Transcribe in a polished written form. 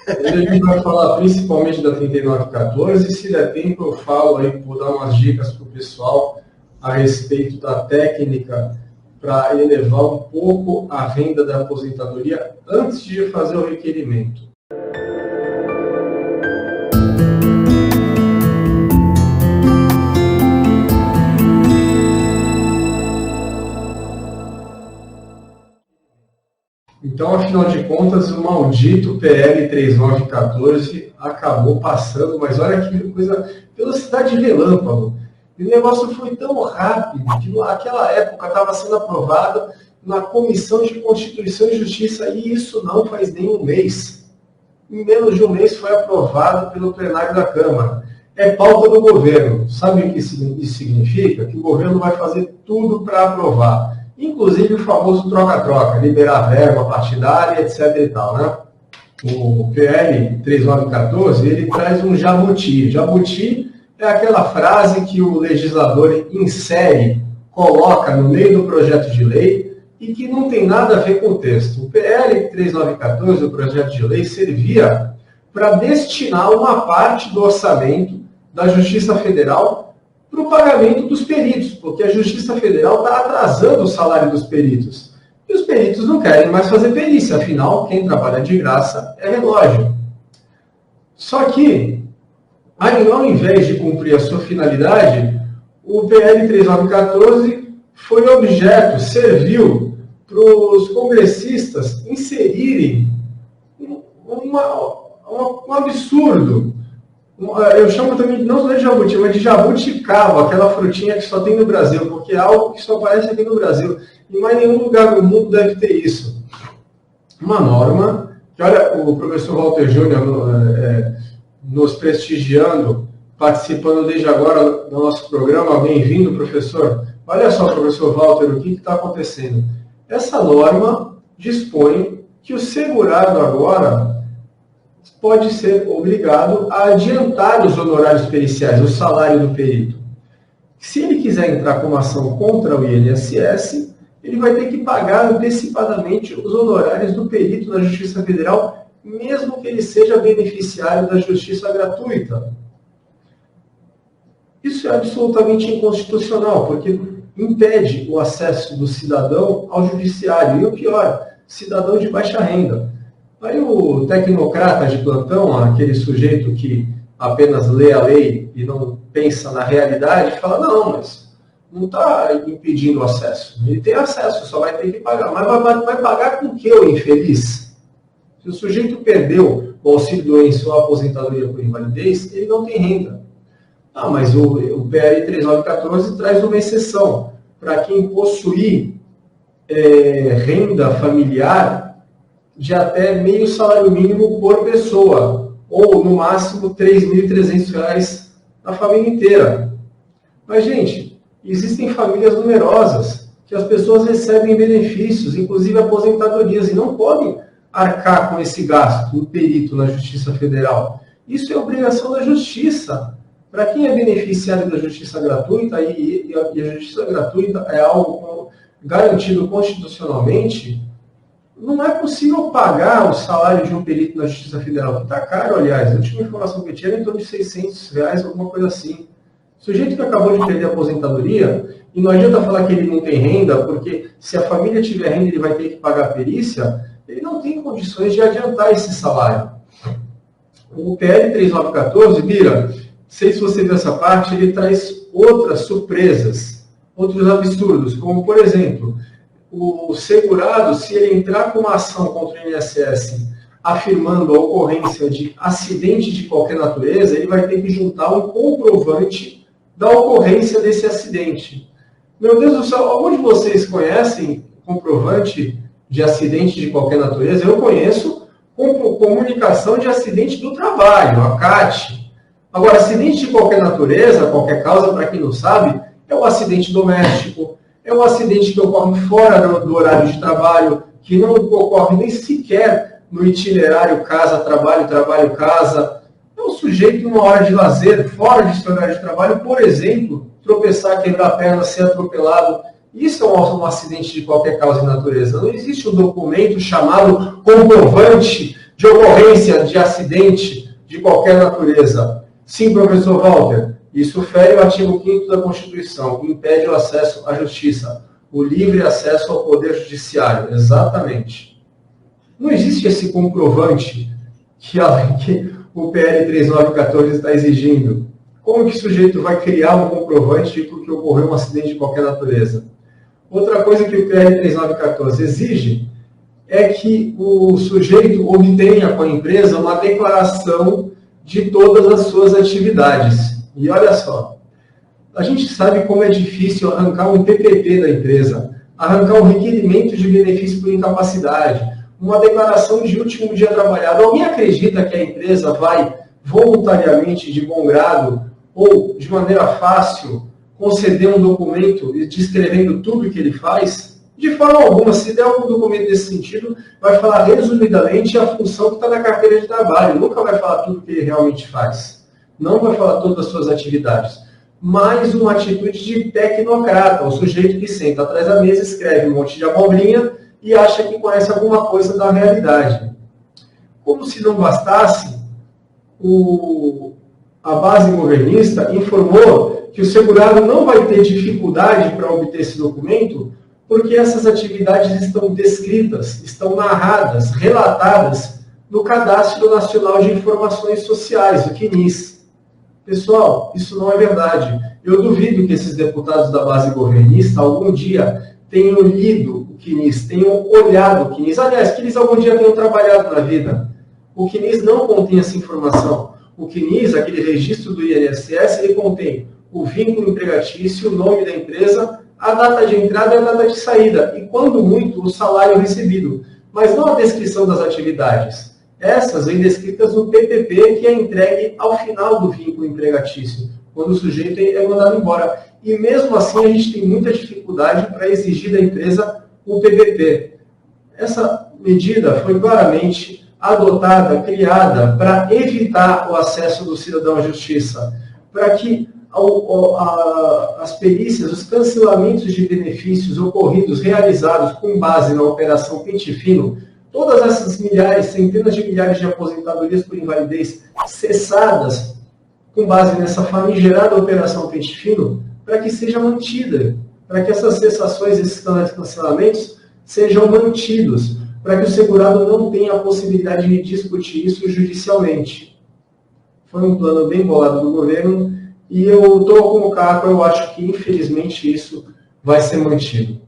Hoje a gente vai falar principalmente da 3914, e se der tempo eu falo aí, vou dar umas dicas para o pessoal a respeito da técnica para elevar um pouco a renda da aposentadoria antes de fazer o requerimento. Então, afinal de contas, o maldito PL 3914 acabou passando, mas olha que coisa, velocidade relâmpago. E o negócio foi tão rápido que naquela época estava sendo aprovado na Comissão de Constituição e Justiça, e isso não faz nem um mês. Em menos de um mês foi aprovado pelo plenário da Câmara. É pauta do governo. Sabe o que isso significa? Que o governo vai fazer tudo para aprovar. Inclusive o famoso troca-troca, liberar verba partidária, etc. e tal, né? O PL 3914, ele traz um jabuti. Jabuti é aquela frase que o legislador insere, coloca no meio do projeto de lei e que não tem nada a ver com o texto. O PL 3914, o projeto de lei, servia para destinar uma parte do orçamento da Justiça Federal para o pagamento dos peritos, porque a Justiça Federal está atrasando o salário dos peritos. E os peritos não querem mais fazer perícia, afinal, quem trabalha de graça é relógio. Só que, ao invés de cumprir a sua finalidade, o PL 3914 foi objeto, serviu para os congressistas inserirem um absurdo. Eu chamo também não de jabuti, mas de jabuticaba, aquela frutinha que só tem no Brasil, porque é algo que só aparece aqui no Brasil. Em mais nenhum lugar do mundo deve ter isso. Uma norma, que olha, o professor Walter Júnior nos prestigiando, participando desde agora do nosso programa. Bem-vindo, professor. Olha só, professor Walter, o que está acontecendo? Essa norma dispõe que o segurado agora pode ser obrigado a adiantar os honorários periciais, o salário do perito. Se ele quiser entrar com uma ação contra o INSS, ele vai ter que pagar antecipadamente os honorários do perito na Justiça Federal, mesmo que ele seja beneficiário da justiça gratuita. Isso é absolutamente inconstitucional, porque impede o acesso do cidadão ao judiciário. E o pior, cidadão de baixa renda. Aí o tecnocrata de plantão, aquele sujeito que apenas lê a lei e não pensa na realidade, fala, não, mas não está impedindo o acesso. Ele tem acesso, só vai ter que pagar. Mas vai pagar com o que, o infeliz? Se o sujeito perdeu o auxílio-doença ou a aposentadoria por invalidez, ele não tem renda. Ah, mas o PL 3914 traz uma exceção para quem possuir renda familiar de até meio salário mínimo por pessoa, ou no máximo R$ 3.300 na família inteira. Mas, gente, existem famílias numerosas que as pessoas recebem benefícios, inclusive aposentadorias, e não podem arcar com esse gasto do perito na Justiça Federal. Isso é obrigação da Justiça. Para quem é beneficiário da Justiça Gratuita, e a Justiça Gratuita é algo garantido constitucionalmente, não é possível pagar o salário de um perito na Justiça Federal, que está caro, aliás. A última informação que eu tinha era em torno de R$600, alguma coisa assim. O sujeito que acabou de perder a aposentadoria, e não adianta falar que ele não tem renda, porque se a família tiver renda, ele vai ter que pagar a perícia, ele não tem condições de adiantar esse salário. O PL 3914, Bira, não sei se você viu essa parte, ele traz outras surpresas, outros absurdos, como, por exemplo, o segurado, se ele entrar com uma ação contra o INSS afirmando a ocorrência de acidente de qualquer natureza, ele vai ter que juntar um comprovante da ocorrência desse acidente. Meu Deus do céu, algum de vocês conhecem comprovante de acidente de qualquer natureza? Eu conheço comunicação de acidente do trabalho, a CAT. Agora, acidente de qualquer natureza, qualquer causa, para quem não sabe, é um acidente doméstico, é um acidente que ocorre fora do horário de trabalho, que não ocorre nem sequer no itinerário casa-trabalho, trabalho-casa. É um sujeito, numa hora de lazer, fora de seu horário de trabalho, por exemplo, tropeçar, quebrar a perna, ser atropelado. Isso é um acidente de qualquer causa e natureza. Não existe um documento chamado comprovante de ocorrência de acidente de qualquer natureza. Sim, professor Walter, isso fere o artigo 5º da Constituição, que impede o acesso à justiça, o livre acesso ao poder judiciário. Exatamente. Não existe esse comprovante que o PL 3914 está exigindo. Como que o sujeito vai criar um comprovante de que ocorreu um acidente de qualquer natureza? Outra coisa que o PL 3914 exige é que o sujeito obtenha com a empresa uma declaração de todas as suas atividades. E olha só, a gente sabe como é difícil arrancar um PPP da empresa, arrancar um requerimento de benefício por incapacidade, uma declaração de último dia trabalhado. Alguém acredita que a empresa vai voluntariamente, de bom grado, ou de maneira fácil, conceder um documento descrevendo tudo que ele faz? De forma alguma. Se der algum documento nesse sentido, vai falar resumidamente a função que está na carteira de trabalho. Nunca vai falar tudo que ele realmente faz. Não vai falar todas as suas atividades. Mais uma atitude de tecnocrata, o sujeito que senta atrás da mesa, escreve um monte de abobrinha e acha que conhece alguma coisa da realidade. Como se não bastasse, a base governista informou que o segurado não vai ter dificuldade para obter esse documento, porque essas atividades estão descritas, estão narradas, relatadas no Cadastro Nacional de Informações Sociais, o CNIS. Pessoal, isso não é verdade. Eu duvido que esses deputados da base governista algum dia tenham lido o CNIS, tenham olhado o CNIS. Aliás, que eles algum dia tenham trabalhado na vida. O CNIS não contém essa informação. O CNIS, aquele registro do INSS, ele contém o vínculo empregatício, o nome da empresa, a data de entrada e a data de saída, e quando muito, o salário recebido, mas não a descrição das atividades. Essas vêm descritas no PPP, que é entregue ao final do vínculo empregatício, quando o sujeito é mandado embora. E mesmo assim a gente tem muita dificuldade para exigir da empresa o PPP. Essa medida foi claramente adotada, criada para evitar o acesso do cidadão à justiça, para que as perícias, os cancelamentos de benefícios ocorridos, realizados com base na Operação Pente Fino, todas essas milhares, centenas de milhares de aposentadorias por invalidez cessadas com base nessa famigerada Operação Pente Fino, para que seja mantida, para que essas cessações, esses cancelamentos sejam mantidos, para que o segurado não tenha a possibilidade de discutir isso judicialmente. Foi um plano bem bolado do governo, e eu estou com o Caco, eu acho que infelizmente isso vai ser mantido.